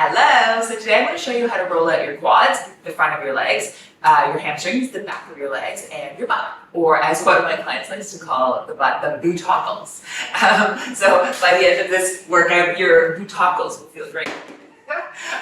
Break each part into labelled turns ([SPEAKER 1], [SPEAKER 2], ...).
[SPEAKER 1] Hello! So today I'm going to show you how to roll out your quads, the front of your legs, your hamstrings, the back of your legs, and your butt. Or as one of my clients likes to call the butt, the buttocles. So by the end of this workout, your buttocles will feel great.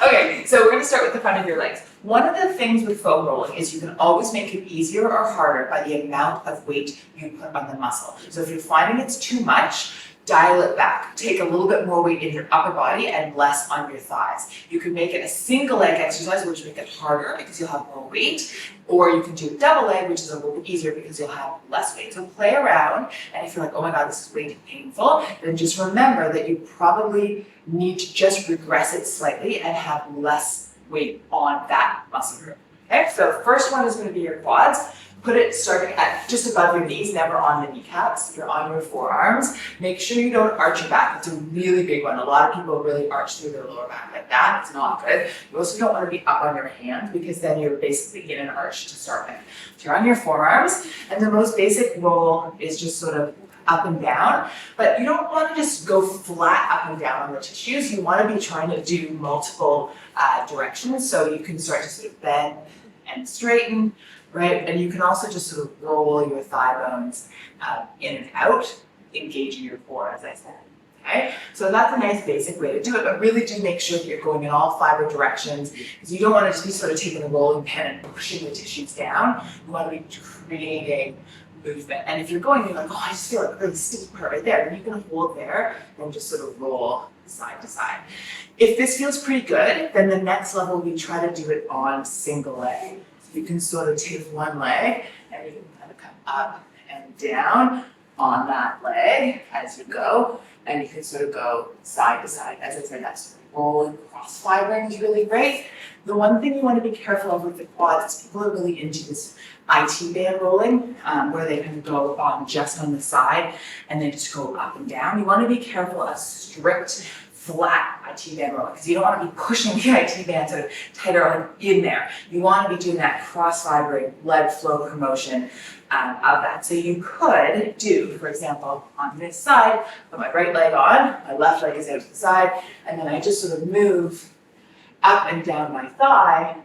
[SPEAKER 1] Okay, so we're going to start with the front of your legs. One of the things with foam rolling is you can always make it easier or harder by the amount of weight you put on the muscle. So if you're finding it's too much, dial it back. Take a little bit more weight in your upper body and less on your thighs. You can make it a single leg exercise, which will make it harder because you'll have more weight, or you can do a double leg, which is a little bit easier because you'll have less weight. So play around, and if you're like, oh my God, this is way too painful, then just remember that you probably need to just regress it slightly and have less weight on that muscle group. Okay, so first one is going to be your quads. Put it starting at just above your knees, never on the kneecaps. You're on your forearms. Make sure you don't arch your back. It's a really big one. A lot of people really arch through their lower back like that. It's not good. You also don't want to be up on your hands because then you're basically in an arch to start with. So you're on your forearms, and the most basic roll is just sort of up and down, but you don't want to just go flat up and down on the tissues. You want to be trying to do multiple directions, so you can start to sort of bend and straighten, right? And you can also just sort of roll your thigh bones in and out, engaging your core, as I said. Okay, so that's a nice basic way to do it, but really do make sure that you're going in all fiber directions, because you don't want to just be sort of taking a rolling pin and pushing the tissues down. You want to be creating movement. And if you're going, you're like, oh, I just feel like a really stiff part right there, then you can hold there and just sort of roll side to side. If this feels pretty good, then the next level, we try to do it on single leg. So you can sort of take one leg and you can kind of come up and down on that leg as you go, and you can sort of go side to side. As I said, that's rolling, cross fibering is really great. The one thing you want to be careful of with the quads is people are really into this IT band rolling, where they can go on just on the side and then just go up and down. You want to be careful of strict, flat IT band rolling, because you don't want to be pushing the IT band sort of tighter on in there. You want to be doing that cross-fibering blood flow promotion of that. So you could do, for example, on this side, put my right leg on, my left leg is out to the side, and then I just sort of move up and down my thigh,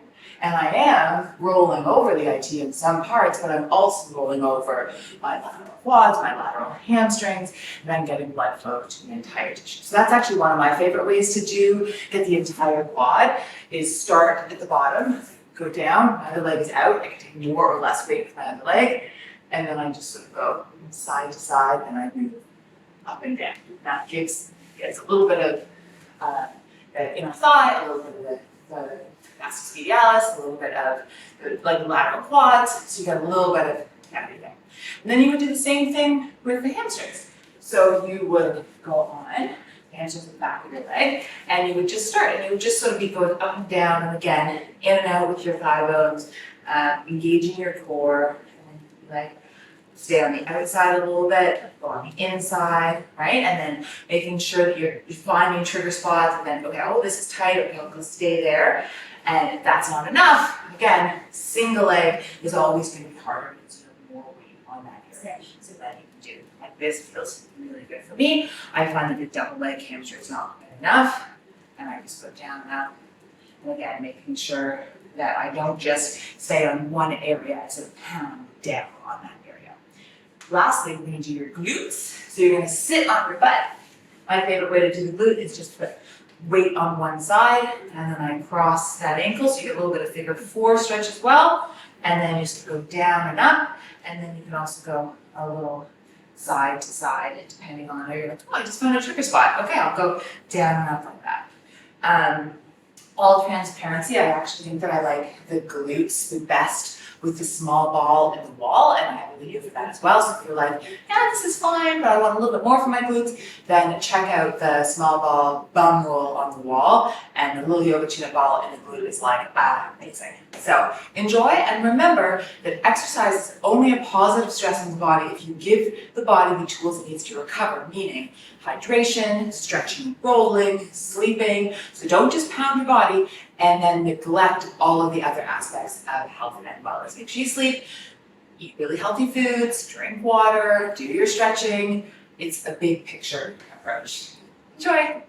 [SPEAKER 1] and I am rolling over the IT in some parts, but I'm also rolling over my lateral quads, my lateral hamstrings, and I'm getting blood flow to the entire tissue. So that's actually one of my favorite ways to get the entire quad, is start at the bottom, go down, my other leg is out, I can take more or less weight with my other leg, and then I just sort of go side to side, and I move up and down. That gets a little bit of the inner thigh, a little bit of the vastus medialis, a little bit of the lateral quads, so you get a little bit of everything. And then you would do the same thing with the hamstrings. So you would go on, the hamstrings at the back of your leg, and you would just start, and you would just sort of be going up and down, and again, in and out with your thigh bones, engaging your core, and then like stay on the outside a little bit, go on the inside, right? And then making sure that you're finding trigger spots, and then, okay, oh, this is tight, okay, I'll go stay there. And if that's not enough, again, single leg is always going to be harder because you have more weight on that area. So that you can do. And this feels really good for me. I find that the double leg hamstring is not good enough. And I just go down and up. And again, making sure that I don't just stay on one area, I sort of pound down on that area. Lastly, we're going to do your glutes. So you're going to sit on your butt. My favorite way to do the glute is just put weight on one side, and then I cross that ankle, so you get a little bit of figure 4 stretch as well, and then just go down and up, and then you can also go a little side to side, depending on how you're like, oh, I just found a trigger spot. Okay, I'll go down and up like that. All transparency, I actually think that I like the glutes the best with the small ball and the wall, and I have a video for that as well. So if you're like, yeah, this is fine, but I want a little bit more for my glutes, then check out the small ball bum roll on the wall, and the little yoga tune-up ball in the glute is like amazing. So enjoy, and remember that exercise is only a positive stress on the body if you give the body the tools it needs to recover, meaning hydration, stretching, rolling, sleeping. So don't just pound your body and then neglect all of the other aspects of health and wellness. Make sure you sleep, eat really healthy foods, drink water, do your stretching. It's a big picture approach. Enjoy.